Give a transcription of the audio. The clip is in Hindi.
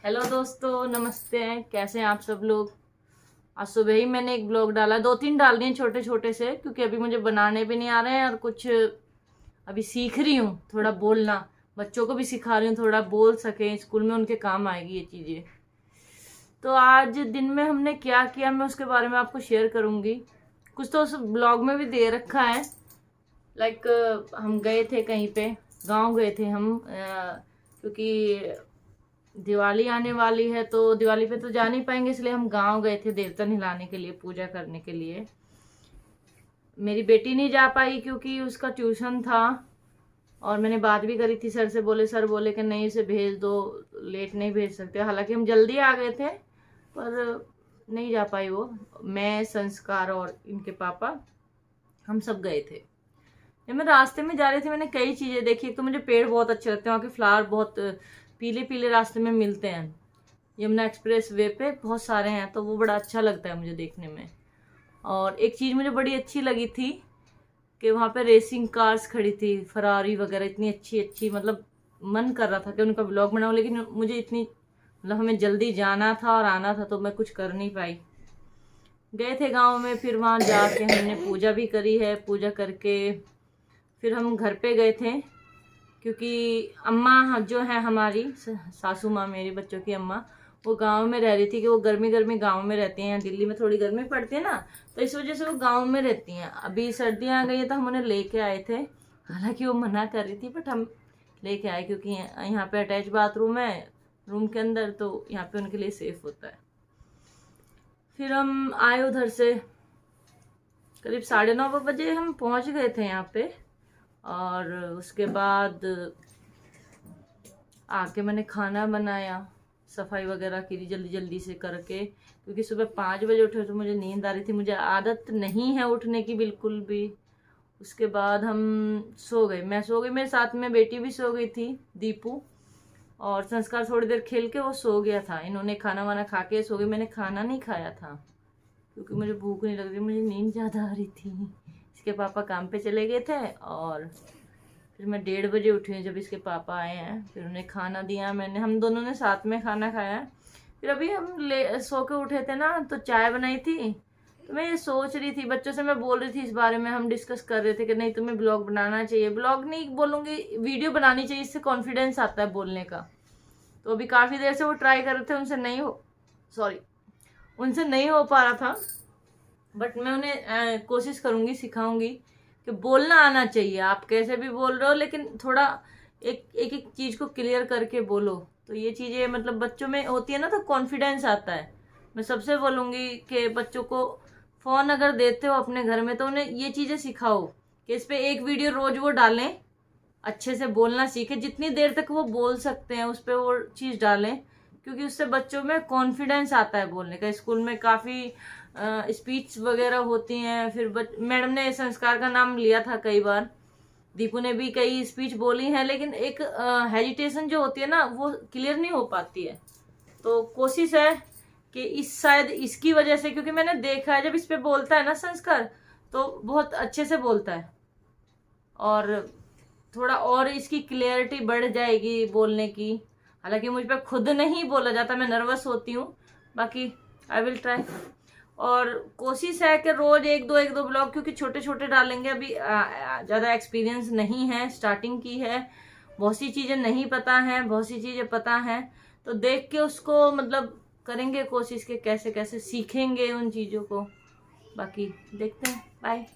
हेलो दोस्तों, नमस्ते। कैसे हैं आप सब लोग। आज सुबह ही मैंने एक ब्लॉग डाला, 2-3 डाल दिए छोटे छोटे से, क्योंकि अभी मुझे बनाने भी नहीं आ रहे हैं और कुछ अभी सीख रही हूँ थोड़ा बोलना। बच्चों को भी सिखा रही हूँ थोड़ा बोल सकें, स्कूल में उनके काम आएगी ये चीज़ें। तो आज दिन में हमने क्या किया मैं उसके बारे में आपको शेयर करूँगी। कुछ तो उस ब्लॉग में भी दे रखा है। लाइक हम गए थे कहीं पे, गाँव गए थे हम, क्योंकि दिवाली आने वाली है तो दिवाली पे तो जा नहीं पाएंगे, इसलिए हम गांव गए थे देवता नहलाने के लिए, पूजा करने के लिए। मेरी बेटी नहीं जा पाई क्योंकि उसका ट्यूशन था, और मैंने बात भी करी थी सर बोले कि नहीं इसे भेज दो, लेट नहीं भेज सकते। हालांकि हम जल्दी आ गए थे पर नहीं जा पाई वो। मैं, संस्कार और इनके पापा, हम सब गए थे। जब मैं रास्ते में जा रही थी मैंने कई चीज़ें देखी। एक तो मुझे पेड़ बहुत अच्छे लगते हैं, वहाँ के फ्लावर बहुत पीले पीले रास्ते में मिलते हैं। यमुना एक्सप्रेस वे पे बहुत सारे हैं, तो वो बड़ा अच्छा लगता है मुझे देखने में। और एक चीज़ मुझे बड़ी अच्छी लगी थी कि वहाँ पे रेसिंग कार्स खड़ी थी, फरारी वगैरह, इतनी अच्छी अच्छी। मतलब मन कर रहा था कि उनका ब्लॉग बनाऊँ, लेकिन मुझे इतनी मतलब हमें जल्दी जाना था और आना था, तो मैं कुछ कर नहीं पाई। गए थे गाँव में, फिर वहाँ जाके हमने पूजा भी करी है। पूजा करके फिर हम घर पे गए थे, क्योंकि अम्मा जो है हमारी सासू माँ, मेरे बच्चों की अम्मा, वो गांव में रह रही थी। कि वो गर्मी गर्मी गांव में रहती हैं, दिल्ली में थोड़ी गर्मी पड़ती है ना, तो इस वजह से वो गांव में रहती हैं। अभी सर्दियाँ आ गई हैं तो हम उन्हें लेके आए थे। हालांकि वो मना कर रही थी बट हम लेके आए, क्योंकि यहाँ पे अटैच बाथरूम है रूम के अंदर, तो यहाँ पे उनके लिए सेफ होता है। फिर हम आए उधर से, करीब 9:30 बजे हम पहुँच गए थे यहाँ पे। और उसके बाद आके मैंने खाना बनाया, सफाई वगैरह की जल्दी जल्दी से करके, क्योंकि सुबह 5 बजे उठे तो मुझे नींद आ रही थी। मुझे आदत नहीं है उठने की बिल्कुल भी। उसके बाद हम सो गए, मैं सो गई, मेरे साथ में बेटी भी सो गई थी, दीपू। और संस्कार थोड़ी देर खेल के वो सो गया था। इन्होंने खाना वाना खा के सो गए। मैंने खाना नहीं खाया था क्योंकि मुझे भूख नहीं लग रही, मुझे नींद ज़्यादा आ रही थी। इसके पापा काम पे चले गए थे और फिर मैं 1:30 बजे उठी हूँ जब इसके पापा आए हैं। फिर उन्हें खाना दिया मैंने, हम दोनों ने साथ में खाना खाया। फिर अभी हम सो के उठे थे ना, तो चाय बनाई थी। तो मैं ये सोच रही थी, बच्चों से मैं बोल रही थी इस बारे में, हम डिस्कस कर रहे थे कि नहीं तुम्हें ब्लॉग बनाना चाहिए। ब्लॉग नहीं बोलूँगी, वीडियो बनानी चाहिए, इससे कॉन्फिडेंस आता है बोलने का। तो अभी काफ़ी देर से वो ट्राई कर रहे थे, उनसे नहीं हो पा रहा था। बट मैं उन्हें कोशिश करूँगी, सिखाऊंगी कि बोलना आना चाहिए। आप कैसे भी बोल रहे हो, लेकिन थोड़ा एक एक एक चीज़ को क्लियर करके बोलो। तो ये चीज़ें मतलब बच्चों में होती है ना, तो कॉन्फिडेंस आता है। मैं सबसे बोलूँगी कि बच्चों को फ़ोन अगर देते हो अपने घर में, तो उन्हें ये चीज़ें सिखाओ कि इस पर एक वीडियो रोज़ वो डालें, अच्छे से बोलना सीखे। जितनी देर तक वो बोल सकते हैं उस पर वो चीज़ डालें, क्योंकि उससे बच्चों में कॉन्फिडेंस आता है बोलने का। स्कूल में काफ़ी स्पीच वगैरह होती हैं। फिर मैडम ने संस्कार का नाम लिया था कई बार, दीपू ने भी कई स्पीच बोली हैं, लेकिन एक हेजिटेशन जो होती है ना, वो क्लियर नहीं हो पाती है। तो कोशिश है कि शायद इसकी वजह से, क्योंकि मैंने देखा है जब इस पे बोलता है ना संस्कार, तो बहुत अच्छे से बोलता है और थोड़ा और इसकी क्लियरिटी बढ़ जाएगी बोलने की। हालांकि मुझ पर खुद नहीं बोला जाता, मैं नर्वस होती हूँ। बाकी आई विल ट्राई। और कोशिश है कि रोज एक दो ब्लॉग, क्योंकि छोटे छोटे डालेंगे। अभी ज़्यादा एक्सपीरियंस नहीं है, स्टार्टिंग की है, बहुत सी चीज़ें नहीं पता हैं, बहुत सी चीज़ें पता हैं। तो देख के उसको मतलब करेंगे कोशिश के कैसे कैसे सीखेंगे उन चीज़ों को। बाकी देखते हैं। बाय।